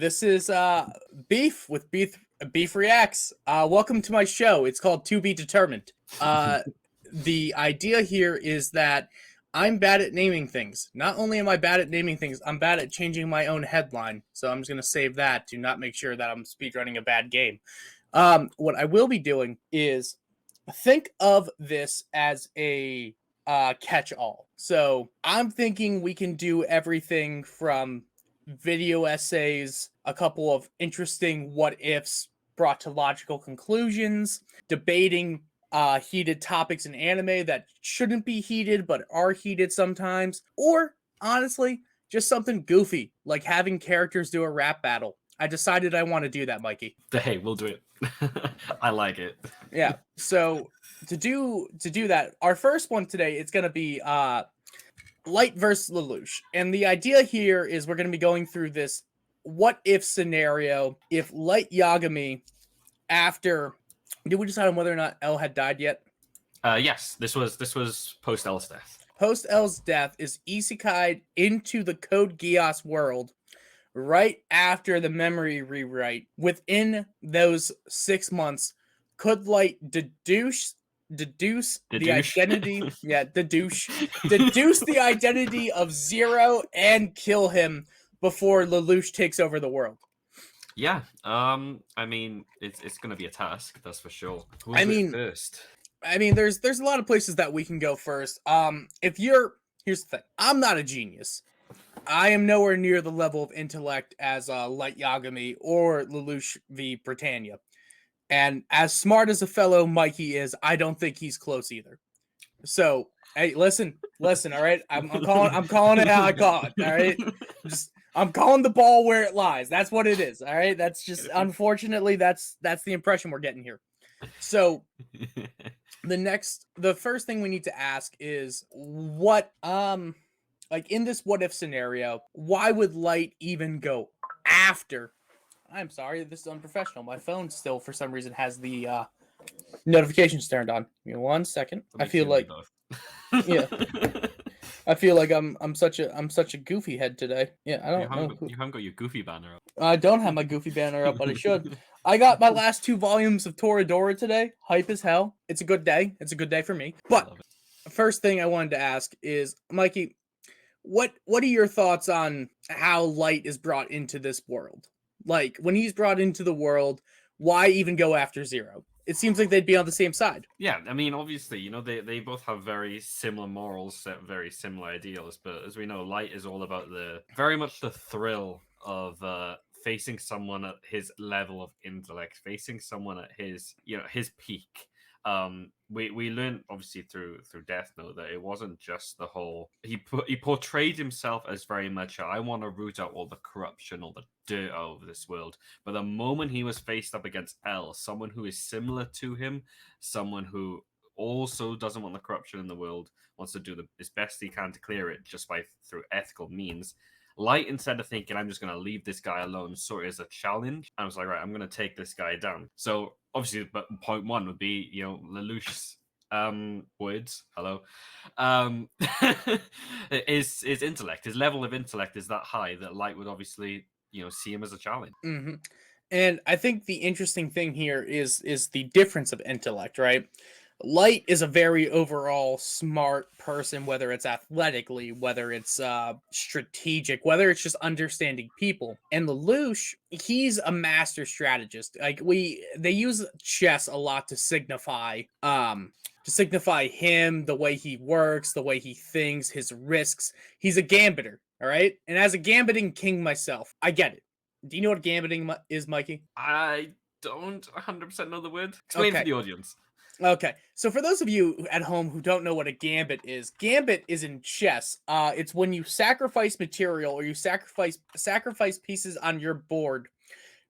This is Beef with BeefReacts. Welcome to my show. It's called To Be Determined. The idea here is that I'm bad at naming things. Not only am I bad at naming things, I'm bad at changing my own headline. So I'm just going to save that to not make sure that I'm speedrunning a bad game. What I will be doing is think of this as a catch-all. So I'm thinking we can do everything from video essays, a couple of interesting what-ifs brought to logical conclusions, debating heated topics in anime that shouldn't be heated but are heated sometimes, or honestly, just something goofy, like having characters do a rap battle. I decided I want to do that, Mikey. Hey, we'll do it. I like it. Yeah, so to do that, our first one today, it's going to be Light versus Lelouch. And the idea here is we're going to be going through this what-if scenario if Light Yagami, after... Did we decide on whether or not L had died yet? Yes, this was post L's death. Post L's death is isekai'd into the Code Geass world right after the memory rewrite. Within those 6 months, could Light deduce the identity deduce the identity of Zero and kill him before Lelouch takes over the world? Yeah, I mean, it's gonna be a task, that's for sure. First? I mean, there's a lot of places that we can go first. Here's the thing. I'm not a genius. I am nowhere near the level of intellect as Light Yagami or Lelouch v. Britannia. And as smart as a fellow Mikey is, I don't think he's close either. So, hey, listen, all right? I'm calling it how I call it, all right? I'm calling the ball where it lies. That's what it is, all right? That's just, unfortunately, that's the impression we're getting here. So, the first thing we need to ask is what, like in this what if scenario, why would Light even go after? I'm sorry, this is unprofessional. My phone still, for some reason, has the notifications turned on. Give me 1 second. I feel like, yeah, I feel like I'm such a goofy head today. Yeah, I don't know. You haven't got your Goofy banner up. I don't have my Goofy banner up, but I should. I got my last 2 volumes of Toradora today. Hype as hell. It's a good day. It's a good day for me. But first thing I wanted to ask is, Mikey, what are your thoughts on how Light is brought into this world? Like, when he's brought into the world, why even go after Zero? It seems like they'd be on the same side. Yeah, I mean, obviously, you know, they both have very similar morals, very similar ideals, but as we know, Light is all about very much the thrill of facing someone at his level of intellect, facing someone at his peak. We learned obviously through Death Note that it wasn't just the whole he portrayed himself as very much I want to root out all the corruption, all the dirt out of this world. But the moment he was faced up against L, someone who is similar to him, someone who also doesn't want the corruption in the world, wants to do his best he can to clear it just through ethical means. Light, instead of thinking I'm just going to leave this guy alone, saw it as a challenge. I was like, right, I'm going to take this guy down. So obviously, but point one would be, you know, Lelouch's words. Hello, his intellect, his level of intellect is that high that Light would obviously, you know, see him as a challenge. Mm-hmm. And I think the interesting thing here is the difference of intellect, right? Light is a very overall smart person, whether it's athletically, whether it's strategic, whether it's just understanding people. And Lelouch, he's a master strategist. Like they use chess a lot to signify him, the way he works, the way he thinks, his risks. He's a gambiter, all right? And as a gambiting king myself, I get it. Do you know what gambiting is, Mikey? I don't 100% know the word. Explain for the audience. Okay, so for those of you at home who don't know what a gambit is in chess. It's when you sacrifice material or you sacrifice pieces on your board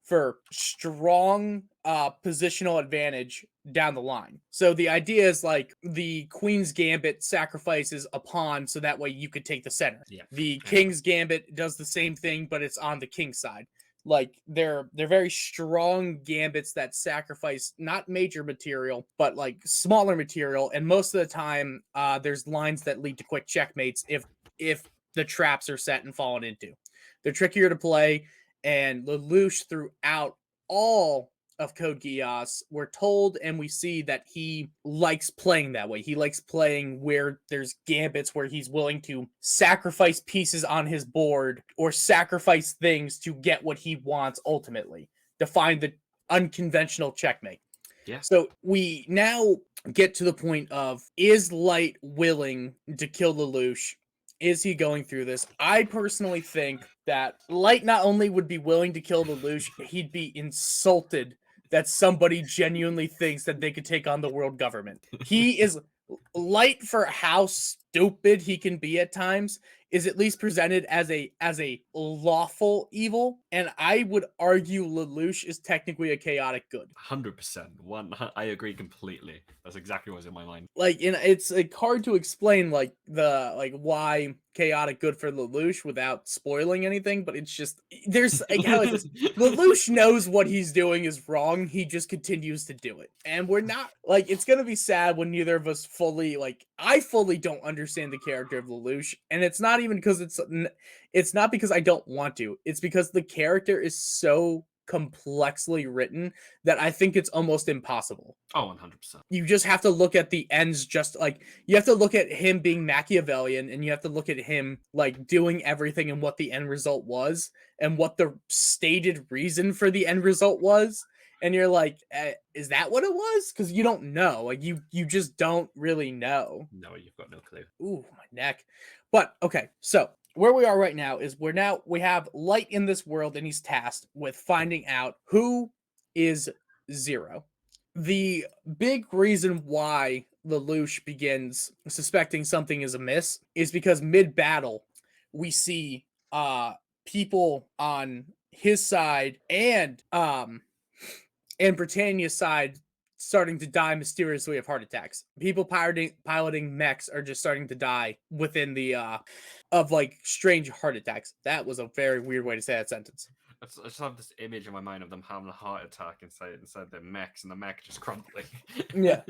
for strong positional advantage down the line. So the idea is like the Queen's Gambit sacrifices a pawn so that way you could take the center. Yeah. The King's Gambit does the same thing, but it's on the king's side. Like they're very strong gambits that sacrifice not major material, but like smaller material. And most of the time, there's lines that lead to quick checkmates if the traps are set and fallen into. They're trickier to play, and Lelouch throughout all of Code Geass, we're told and we see that he likes playing that way. He likes playing where there's gambits where he's willing to sacrifice pieces on his board or sacrifice things to get what he wants ultimately, to find the unconventional checkmate. Yeah. So we now get to the point of, is Light willing to kill Lelouch? Is he going through this? I personally think that Light not only would be willing to kill Lelouch, he'd be insulted that somebody genuinely thinks that they could take on the world government. He is Light, for how stupid he can be at times, is at least presented as a lawful evil, and I would argue Lelouch is technically a chaotic good. 100%. I agree completely. That's exactly what's in my mind. Like, it's like hard to explain like why chaotic good for Lelouch without spoiling anything, but it's just, there's like, how is this? Lelouch knows what he's doing is wrong. He just continues to do it, and we're not like, it's gonna be sad when neither of us fully, like, I fully don't understand the character of Lelouch, and it's not even because it's not because I don't want to. It's because the character is so complexly written that I think it's almost impossible. Oh, 100%. You just have to look at the ends, just like, you have to look at him being Machiavellian, and you have to look at him like doing everything and what the end result was and what the stated reason for the end result was, and you're like, is that what it was? Because you don't know. Like, you just don't really know. No, you've got no clue. Ooh, my neck. But okay, so where we are right now is we have Light in this world, and he's tasked with finding out who is Zero. The big reason why Lelouch begins suspecting something is amiss is because mid-battle we see people on his side and Britannia's side starting to die mysteriously of heart attacks. People piloting mechs are just starting to die within the of like strange heart attacks. That was a very weird way to say that sentence. I just have this image in my mind of them having a heart attack inside their mechs, and the mech just crumbling. Yeah.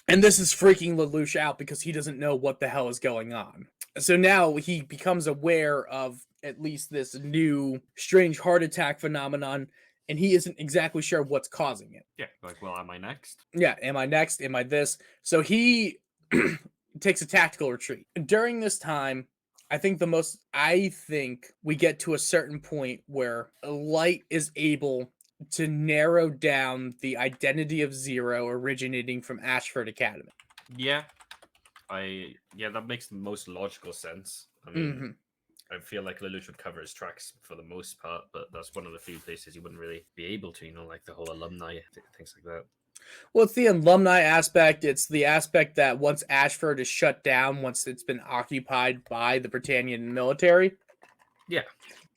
And this is freaking Lelouch out because he doesn't know what the hell is going on. So now he becomes aware of at least this new strange heart attack phenomenon, and he isn't exactly sure what's causing it. Yeah, like, well, am I next? Yeah, am I next? Am I this? So he takes a tactical retreat. During this time, I think we get to a certain point where Light is able to narrow down the identity of Zero originating from Ashford Academy. Yeah. That makes the most logical sense. I mean, I feel like Lelouch would cover his tracks for the most part, but that's one of the few places you wouldn't really be able to, like the whole alumni, things like that. Well, it's the alumni aspect. It's the aspect that once Ashford is shut down, once it's been occupied by the Britannian military, yeah,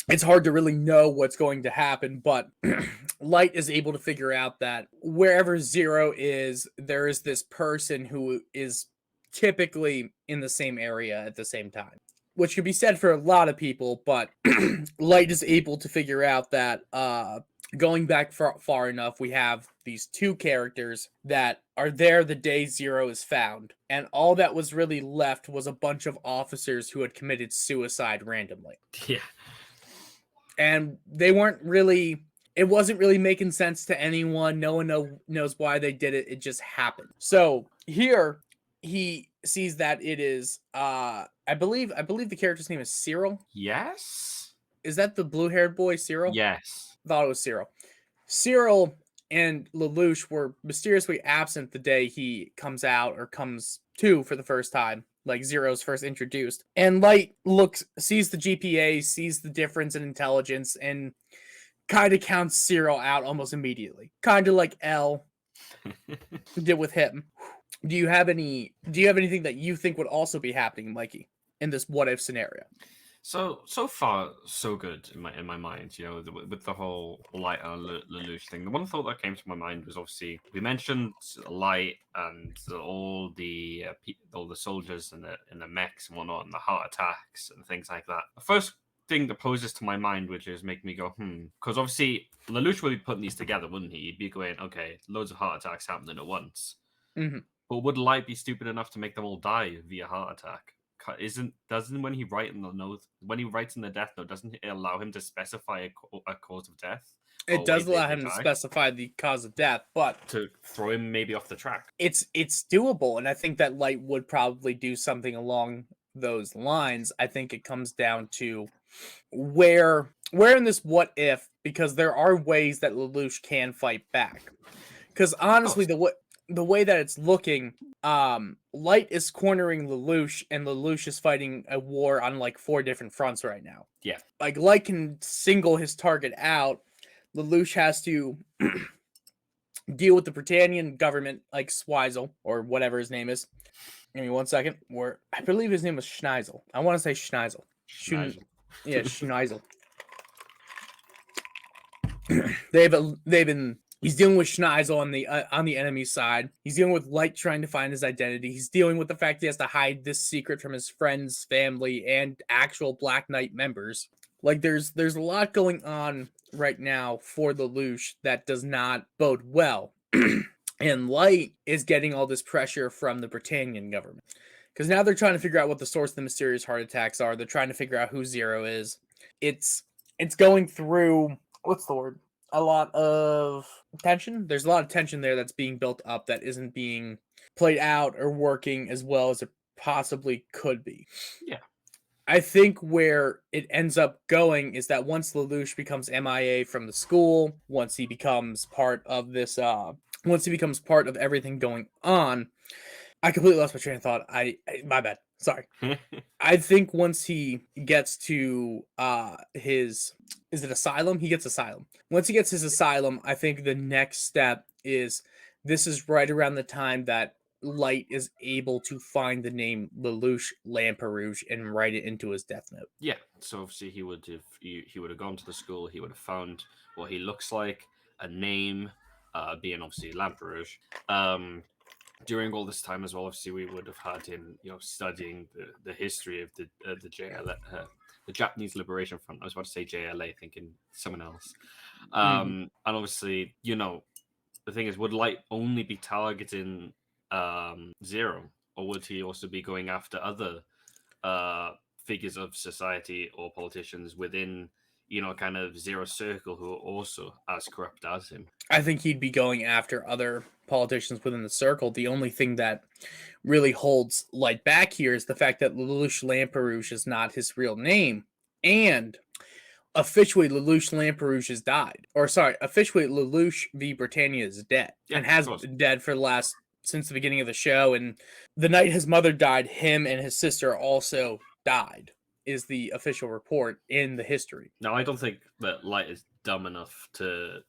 it's hard to really know what's going to happen, but Light is able to figure out that wherever Zero is, there is this person who is typically in the same area at the same time, which could be said for a lot of people, but Light is able to figure out that going back far enough, we have these two characters that are there the day Zero is found, and all that was really left was a bunch of officers who had committed suicide randomly. Yeah. And they weren't really, it wasn't really making sense to anyone. No one knows why they did it. It just happened. So here he sees that it is, I believe the character's name is Cyril. Yes? Is that the blue-haired boy, Cyril? Yes. Thought it was Cyril. Cyril and Lelouch were mysteriously absent the day he comes to for the first time, like Zero's first introduced. And Light sees the GPA, sees the difference in intelligence, and kind of counts Cyril out almost immediately. Kind of like L did with him. Do you have anything that you think would also be happening, Mikey, in this what if scenario? So far, so good in my mind, with the whole Light and Lelouch thing. The one thought that came to my mind was, obviously, we mentioned Light and all the soldiers and the mechs and whatnot, and the heart attacks and things like that. The first thing that poses to my mind, which is making me go, because obviously Lelouch would be putting these together, wouldn't he? He'd be going, okay, loads of heart attacks happening at once. Mm-hmm. But would Light be stupid enough to make them all die via heart attack? doesn't when he writes in the death note, doesn't it allow him to specify a cause of death? It does allow him to specify the cause of death, but to throw him maybe off the track. It's doable, and I think that Light would probably do something along those lines. I think it comes down to where in this what if, because there are ways that Lelouch can fight back. Because honestly, the way that it's looking, Light is cornering Lelouch, and Lelouch is fighting a war on like 4 different fronts right now. Yeah, like Light can single his target out. Lelouch has to deal with the Britannian government, like Swizel or whatever his name is. Give me 1 second. I believe his name was Schneisel. I want to say Schneisel. Yeah, Schneisel. He's dealing with Schneisel on the enemy side. He's dealing with Light trying to find his identity. He's dealing with the fact he has to hide this secret from his friends, family, and actual Black Knight members. Like there's a lot going on right now for Lelouch that does not bode well. And Light is getting all this pressure from the Britannian government. Because now they're trying to figure out what the source of the mysterious heart attacks are. They're trying to figure out who Zero is. It's going through, what's the word? A lot of tension. There's a lot of tension there that's being built up that isn't being played out or working as well as it possibly could be. Yeah. I think where it ends up going is that once Lelouch becomes MIA from the school, once he becomes part of this, once he becomes part of everything going on, I completely lost my train of thought. My bad. Sorry. I think once he gets to is it asylum? He gets asylum. Once he gets his asylum, I think the next step is this is right around the time that Light is able to find the name Lelouch Lamperouge and write it into his death note. Yeah, so obviously he would have gone to the school. He would have found what he looks like, a name, being obviously Lamperouge. During all this time as well, obviously we would have had him, studying the history of the JLA, the Japanese Liberation Front. I was about to say JLA, thinking someone else. And obviously, the thing is, would Light only be targeting Zero, or would he also be going after other figures of society or politicians within kind of Zero's circle who are also as corrupt as him? I think he'd be going after other politicians within the circle. The only thing that really holds Light back here is the fact that Lelouch Lamperouge is not his real name, and officially Lelouch Lamperouge has died. Or sorry, officially Lelouch v. Britannia is dead, and has been dead for since the beginning of the show. And the night his mother died, him and his sister also died, is the official report in the history. Now, I don't think that Light is dumb enough to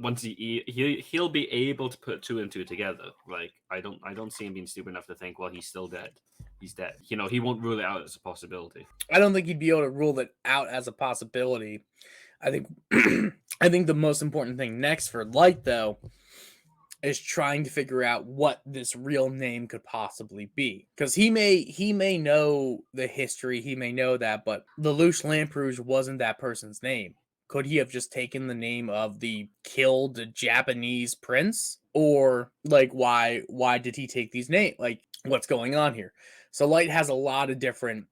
once he'll be able to put 2 and 2 together. Like I don't see him being stupid enough to think, well, he's still dead. He's dead. He won't rule it out as a possibility. I don't think he'd be able to rule it out as a possibility. I think I think the most important thing next for Light, though, is trying to figure out what this real name could possibly be. Because he may know the history, he may know that, but Lelouch Lamperouge wasn't that person's name. Could he have just taken the name of the killed Japanese prince? Or, like, why did he take these names? Like, what's going on here? So Light has a lot of different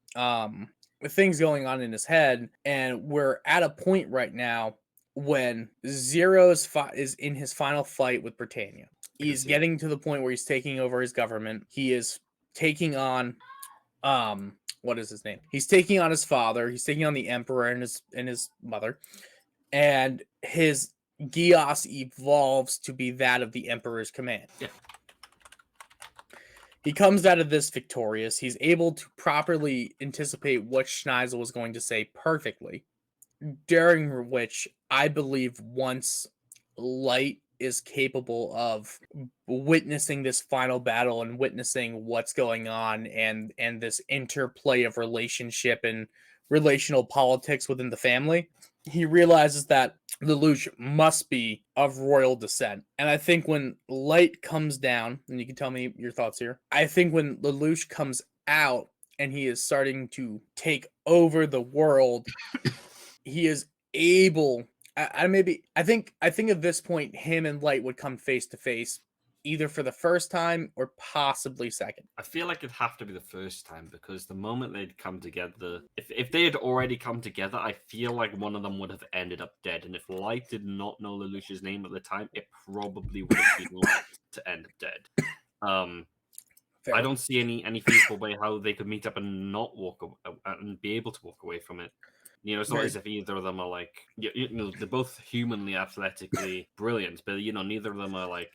things going on in his head, and we're at a point right now when Zero is in his final fight with Britannia. He's getting to the point where he's taking over his government. He is taking on what is his name? He's taking on his father. He's taking on the Emperor and his mother. And his Geass evolves to be that of the Emperor's command. Yeah. He comes out of this victorious. He's able to properly anticipate what Schneisel was going to say perfectly. During which I believe once Light is capable of witnessing this final battle and witnessing what's going on and this interplay of relationship and relational politics within the family, he realizes that Lelouch must be of royal descent. And I think when Light comes down, and you can tell me your thoughts here, I think when Lelouch comes out and he is starting to take over the world, he is able. I think at this point, him and Light would come face to face either for the first time or possibly second. I feel like it'd have to be the first time, because the moment they'd come together, if they had already come together, I feel like one of them would have ended up dead. And if Light did not know Lelouch's name at the time, it probably would have been Light to end up dead. Fair. I don't see any feasible way how they could meet up and not walk and be able to walk away from it. You know, it's not Very- as if either of them are like, you know, they're both humanly athletically brilliant, but you know, neither of them are like,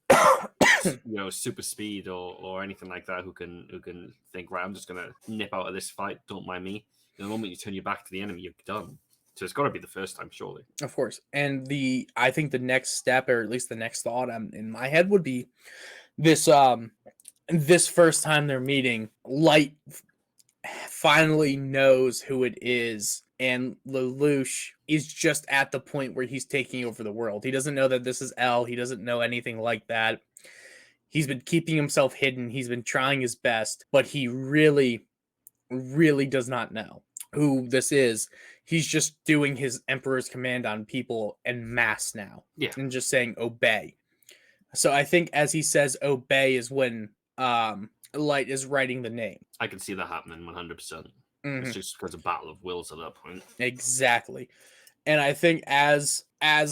you know, super speed or anything like that who can think, right, I'm just gonna nip out of this fight, don't mind me. The moment you turn your back to the enemy, you're done. So it's got to be the first time, surely. Of course. And I think the next step, or at least the next thought in my head, would be this first time they're meeting, Light finally knows who it is, and Lelouch is just at the point where he's taking over the world. He doesn't know that this is L. He doesn't know anything like that. He's been keeping himself hidden. He's been trying his best, but he really, really does not know who this is. He's just doing his Emperor's command on people en masse now. Yeah. And just saying obey. So I think as he says obey is when Light is writing the name. I can see that happening 100%. Mhm. It's just because of battle of wills at that point. Exactly. And I think as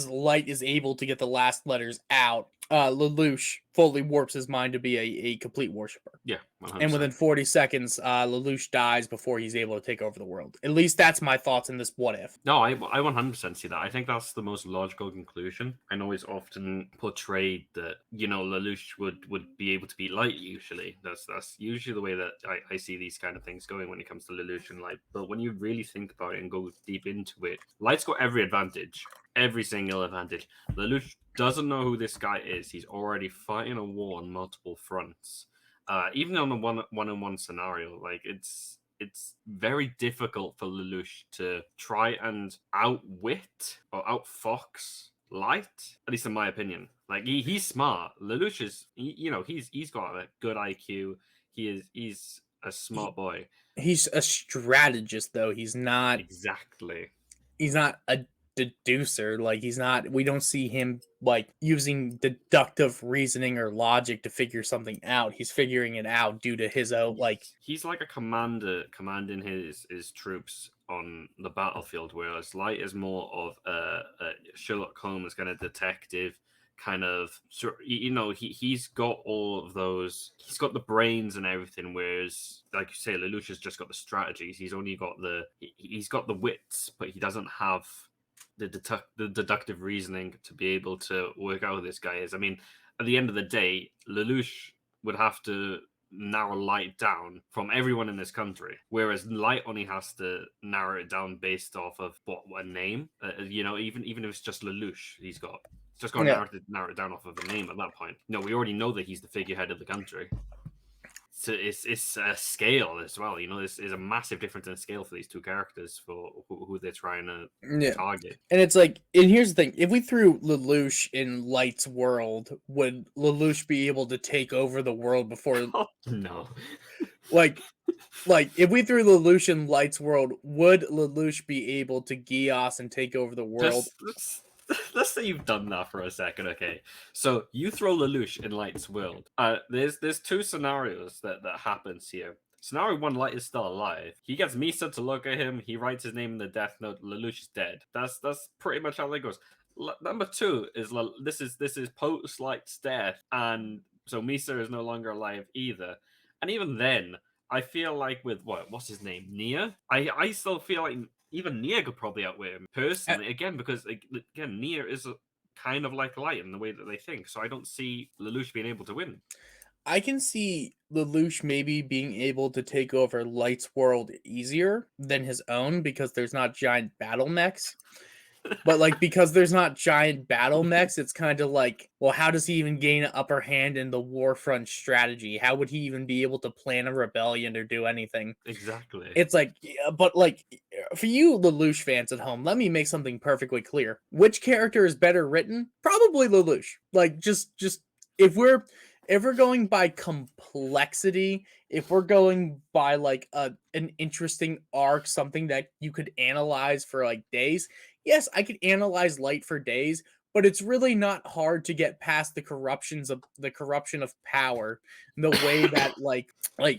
Light is able to get the last letters out, Lelouch fully warps his mind to be a complete worshiper. Yeah, 100%. And within 40 seconds, Lelouch dies before he's able to take over the world. At least that's my thoughts in this what if. No, I 100% see that. I think that's the most logical conclusion. I know it's often portrayed that, you know, Lelouch would be able to beat Light usually. That's usually the way that I see these kind of things going when it comes to Lelouch and Light. But when you really think about it and go deep into it, Light's got every advantage. Every single advantage. Lelouch doesn't know who this guy is. He's already fighting a war on multiple fronts. Even on a one-on-one scenario, like it's very difficult for Lelouch to try and outwit or outfox Light. At least in my opinion. Like he's smart. Lelouch is, you know, he's got a good IQ. He's a smart boy. He's a strategist, though. He's not exactly. He's not a deducer. Like he's not. We don't see him like using deductive reasoning or logic to figure something out. He's figuring it out due to his own like. He's like a commander commanding his troops on the battlefield, whereas Light is more of a Sherlock Holmes kind of detective. Kind of, you know, he's got all of those. He's got the brains and everything, whereas, like you say, Lelouch has just got the strategies. He's only got he's got the wits, but he doesn't have the deductive reasoning to be able to work out who this guy is. I mean, at the end of the day, Lelouch would have to narrow Light down from everyone in this country, whereas Light only has to narrow it down based off of what a name. You know, even if it's just Lelouch, he's just got to narrow it down off of a name at that point. No, we already know that he's the figurehead of the country. So it's a scale as well. You know, this is a massive difference in scale for these two characters for who they're trying to target. And it's like, and here's the thing: if we threw Lelouch in Light's world, would Lelouch be able to take over the world before? Oh, no. Like if we threw Lelouch in Light's world, would Lelouch be able to Geass and take over the world? Let's say you've done that for a second, okay? So you throw Lelouch in Light's world. There's two scenarios that happens here. Scenario one, Light is still alive. He gets Misa to look at him. He writes his name in the death note. Lelouch is dead. That's pretty much how that goes. Number two is this is post Light's death, and so Misa is no longer alive either. And even then, I feel like with what's his name, Nia. I still feel like even Nia could probably outweigh him personally. Again, because Nia is kind of like Light in the way that they think. So I don't see Lelouch being able to win. I can see Lelouch maybe being able to take over Light's world easier than his own because there's not giant battle mechs. But like because there's not giant battle mechs, it's kind of like, well, how does he even gain an upper hand in the warfront strategy? How would he even be able to plan a rebellion or do anything? Exactly. It's like, but like for you Lelouch fans at home, let me make something perfectly clear. Which character is better written? Probably Lelouch. Like just if we're going by complexity, if we're going by like an interesting arc, something that you could analyze for like days, yes, I could analyze Light for days, but it's really not hard to get past the corruption of power, the way that like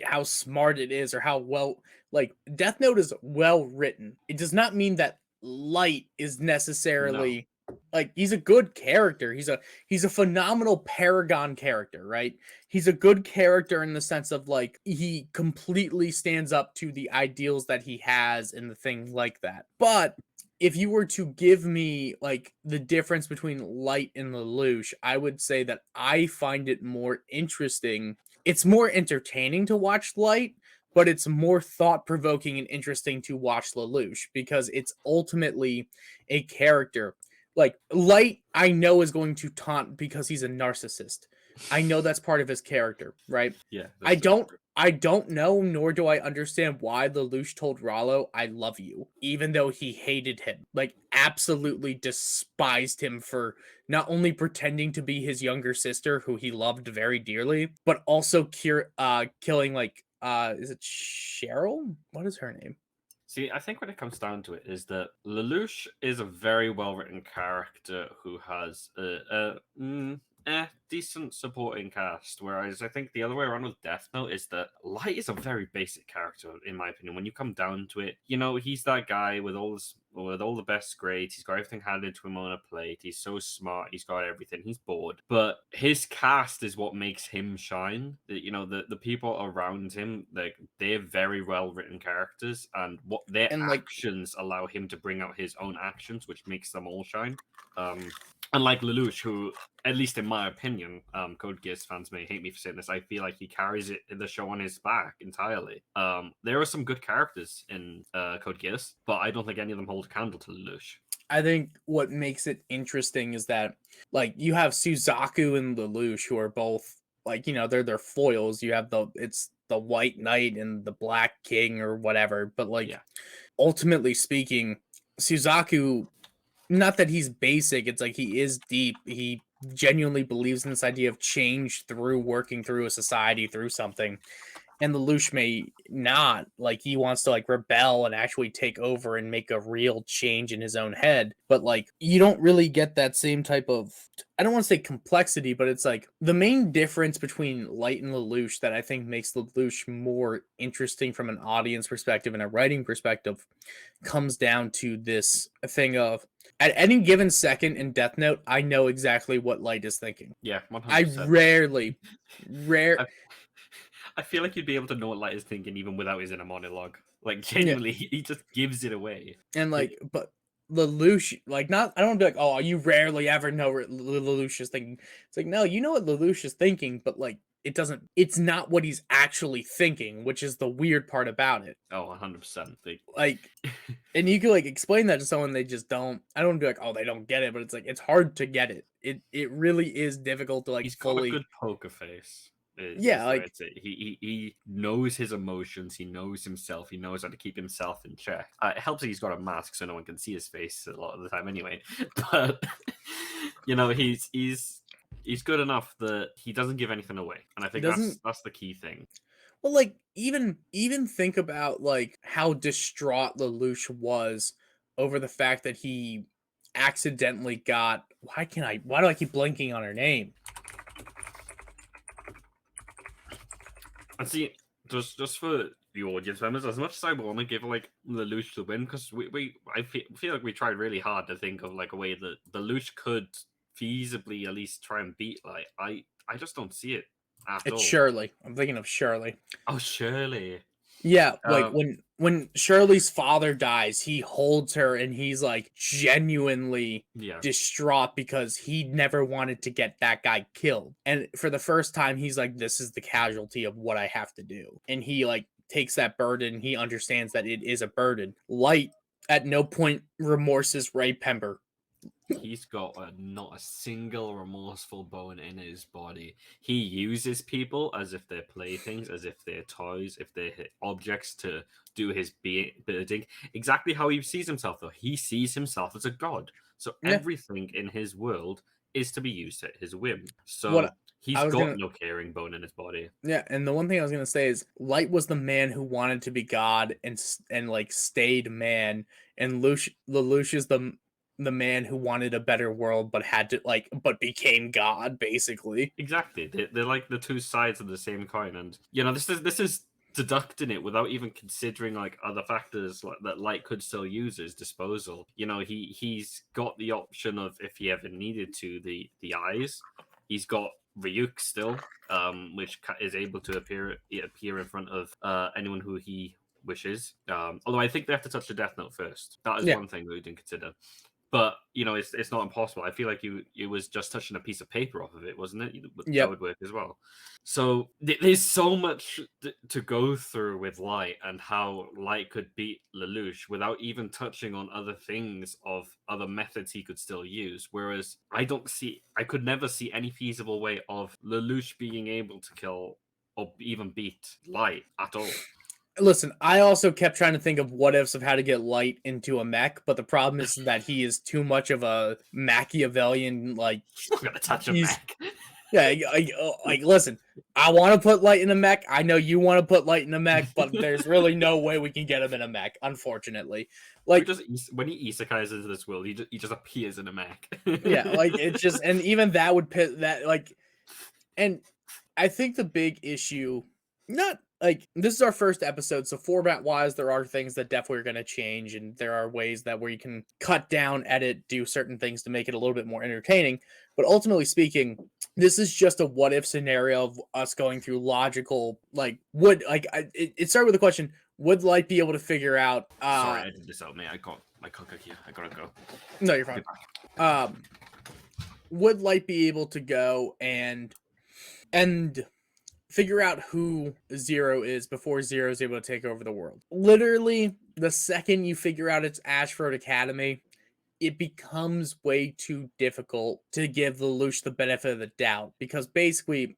how smart it is or how well like Death Note is well written. It does not mean that Light is No. necessarily like he's a good character. He's a phenomenal paragon character, right? He's a good character in the sense of like he completely stands up to the ideals that he has and the thing like that. But if you were to give me like the difference between Light and Lelouch, I would say that I find it more interesting. It's more entertaining to watch Light, but it's more thought provoking and interesting to watch Lelouch because it's ultimately a character. Like Light, I know is going to taunt because he's a narcissist. I know that's part of his character, right? Yeah, I that's don't I don't know, nor do I understand why Lelouch told Rollo, "I love you," even though he hated him, like absolutely despised him for not only pretending to be his younger sister, who he loved very dearly, but also killing like is it Cheryl? What is her name? See, I think when it comes down to it, is that Lelouch is a very well written character who has a decent supporting cast, whereas I think the other way around with Death Note is that Light is a very basic character, in my opinion. When you come down to it, he's that guy with all the best grades. He's got everything handed to him on a plate. He's so smart. He's got everything. He's bored. But his cast is what makes him shine. The people around him, they're very well written characters, and what their And like actions allow him to bring out his own actions, which makes them all shine. Unlike Lelouch, who, at least in my opinion, Code Geass fans may hate me for saying this, I feel like he carries the show on his back entirely. There are some good characters in Code Geass, but I don't think any of them hold a candle to Lelouch. I think what makes it interesting is that like you have Suzaku and Lelouch who are both like they're their foils. You have it's the White Knight and the Black King or whatever, but like Yeah. ultimately speaking, Suzaku, not that he's basic, it's like he is deep. He genuinely believes in this idea of change through working through a society, through something. And Lelouch may not. Like he wants to like rebel and actually take over and make a real change in his own head. But like you don't really get that same type of, I don't want to say complexity, but it's like the main difference between Light and Lelouch that I think makes Lelouch more interesting from an audience perspective and a writing perspective comes down to this thing of at any given second in Death Note, I know exactly what Light is thinking. Yeah, I 100%. rare I feel like you'd be able to know what Light is thinking even without his inner monologue. Like, yeah. genuinely, he just gives it away. And like, but Lelouch, like, not, I don't want to be like, oh, you rarely ever know what Lelouch is thinking. It's like, no, you know what Lelouch is thinking, but like, it's not what he's actually thinking, which is the weird part about it. Oh, 100%. Like, and you can like explain that to someone, they just don't, I don't want to be like, oh, they don't get it, but it's like, it's hard to get it. It really is difficult to like He's got a fully. good poker face. Yeah, Is the way like, to say. He knows his emotions. He knows himself. He knows how to keep himself in check. It helps that he's got a mask so no one can see his face a lot of the time anyway. But he's good enough that he doesn't give anything away, and I think that's the key thing. well, like even think about like how distraught Lelouch was over the fact that he accidentally got why do I keep blanking on her name? And see, just for the audience members, as much as I want to give like Lelouch the win, because I feel like we tried really hard to think of like a way that Lelouch could feasibly at least try and beat. Like I just don't see it at It's all. Shirley. I'm thinking of Shirley. Oh, Shirley. Yeah, like when Shirley's father dies, he holds her and he's like genuinely distraught because he never wanted to get that guy killed. And for the first time, he's like, this is the casualty of what I have to do. And he like takes that burden. He understands that it is a burden. Light at no point remorses Ray Pember. He's got not a single remorseful bone in his body. He uses people as if they're playthings, as if they're toys, if they're objects to do his bidding. Exactly how he sees himself, though. He sees himself as a god. So everything in his world is to be used at his whim. So he's got no caring bone in his body. Yeah, and the one thing I was gonna say is Light was the man who wanted to be God and like stayed man, and Lelouch is the the man who wanted a better world but had to but became God, basically. Exactly. They're like the two sides of the same coin, and you know this is deducting it without even considering like other factors like that Light could still use at his disposal. You know, he's got the option of, if he ever needed to, the eyes. He's got Ryuk still, which is able to appear in front of anyone who he wishes. Although I think they have to touch the Death Note first. That is Yeah. one thing that we didn't consider. But you know, it's not impossible. I feel like it was just touching a piece of paper off of it, wasn't it? That Yep. would work as well. So there's so much to go through with Light and how Light could beat Lelouch without even touching on other things of other methods he could still use. Whereas I could never see any feasible way of Lelouch being able to kill or even beat Light at all. Listen, I also kept trying to think of what ifs of how to get Light into a mech, but the problem is that he is too much of a Machiavellian, like, He's not gonna touch a mech. Yeah, listen, I want to put Light in a mech. I know you want to put Light in a mech, but there's really no way we can get him in a mech, unfortunately. Like, when he isekais into this world, he just appears in a mech. Yeah, like, it's just, and even that would pit that, like, and I think the big issue, not like, this is our first episode, so format wise, there are things that definitely are going to change, and there are ways that where you can cut down, edit, do certain things to make it a little bit more entertaining. But ultimately speaking, this is just a what if scenario of us going through logical, like, it started with the question, would Light be able to figure out? Sorry, I did this out, mate. I got my coca here. I gotta go. No, you're fine. Would Light be able to go and figure out who Zero is before Zero is able to take over the world? Literally, the second you figure out it's Ashford Academy, it becomes way too difficult to give Lelouch the benefit of the doubt, because basically,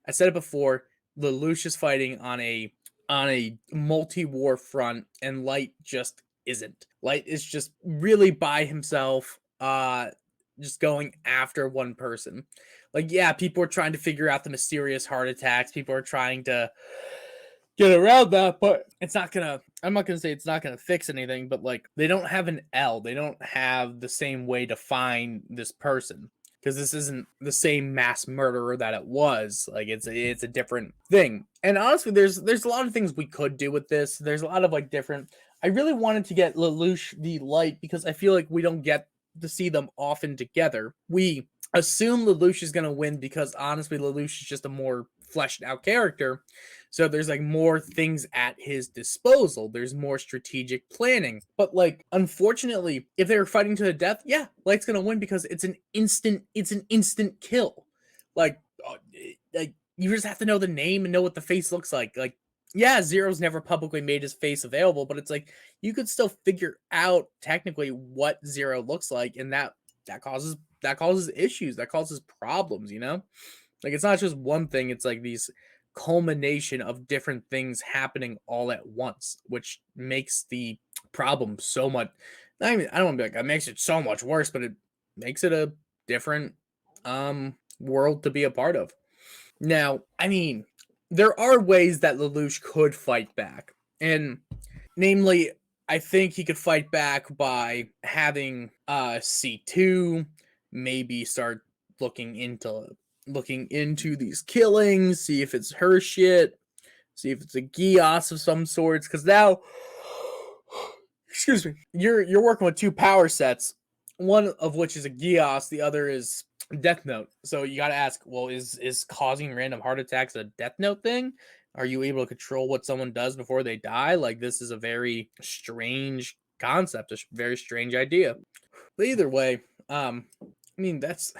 I said it before, Lelouch is fighting on a multi-war front, and Light just isn't. Light is just really by himself, just going after one person. Like, yeah, people are trying to figure out the mysterious heart attacks. People are trying to get around that, but it's not gonna, I'm not gonna say it's not gonna fix anything, but like, they don't have an L. They don't have the same way to find this person, because this isn't the same mass murderer that it was. Like, it's a different thing. And honestly, there's a lot of things we could do with this. There's a lot of like different, I really wanted to get Lelouch the Light, because I feel like we don't get to see them often together. We assume Lelouch is going to win because honestly, Lelouch is just a more fleshed out character. So there's like more things at his disposal. There's more strategic planning. But like, unfortunately, if they were fighting to the death, yeah, Light's going to win because it's an instant kill. Like you just have to know the name and know what the face looks like. Like, yeah, Zero's never publicly made his face available, but it's like, you could still figure out technically what Zero looks like, and that causes issues, that causes problems, you know? Like, it's not just one thing, it's like these culmination of different things happening all at once, which makes the problem so much, I mean, I don't want to be like, it makes it so much worse, but it makes it a different world to be a part of. Now, I mean, there are ways that Lelouch could fight back, and namely, I think he could fight back by having C2 maybe start looking into these killings, see if it's her shit, see if it's a Geass of some sorts, because now, excuse me, you're working with two power sets, one of which is a Geass, the other is Death Note. So you got to ask, well, is causing random heart attacks a Death Note thing? Are you able to control what someone does before they die? Like, this is a very strange concept, a very strange idea. But either way, I mean, that's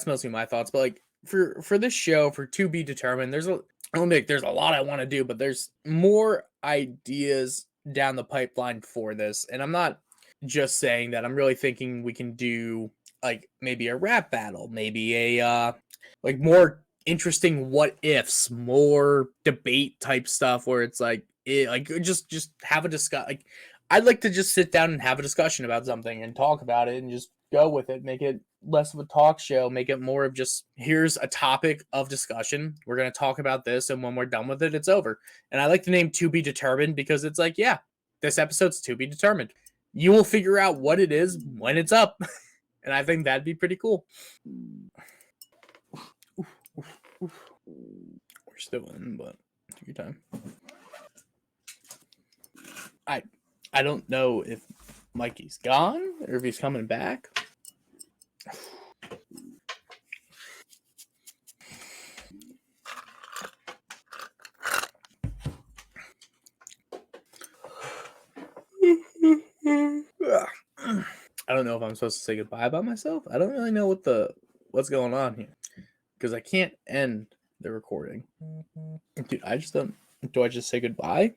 mostly my thoughts. But like, for this show, for to be determined, there's a lot I want to do, but there's more ideas down the pipeline for this, and I'm not just saying that. I'm really thinking we can do like maybe a rap battle, maybe a like more interesting what ifs, more debate type stuff where it's like just have a discuss. Like, I'd like to just sit down and have a discussion about something and talk about it and just go with it, make it less of a talk show, make it more of just, here's a topic of discussion, we're going to talk about this, and when we're done with it, it's over. And I like the name To Be Determined because it's like, yeah, this episode's to be determined. You will figure out what it is when it's up. And I think that'd be pretty cool. We're still in, but take your time. I don't know if Mikey's gone or if he's coming back. I don't know if I'm supposed to say goodbye by myself. I don't really know what's going on here because I can't end the recording. Dude, I just don't. Do I just say goodbye?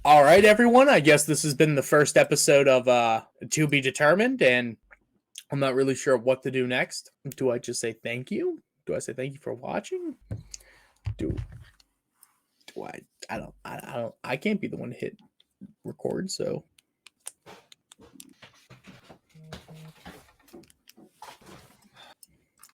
All right, everyone. I guess this has been the first episode of To Be Determined, and I'm not really sure what to do next. Do I just say thank you? Do I say thank you for watching? Do I don't. I can't be the one to hit record, so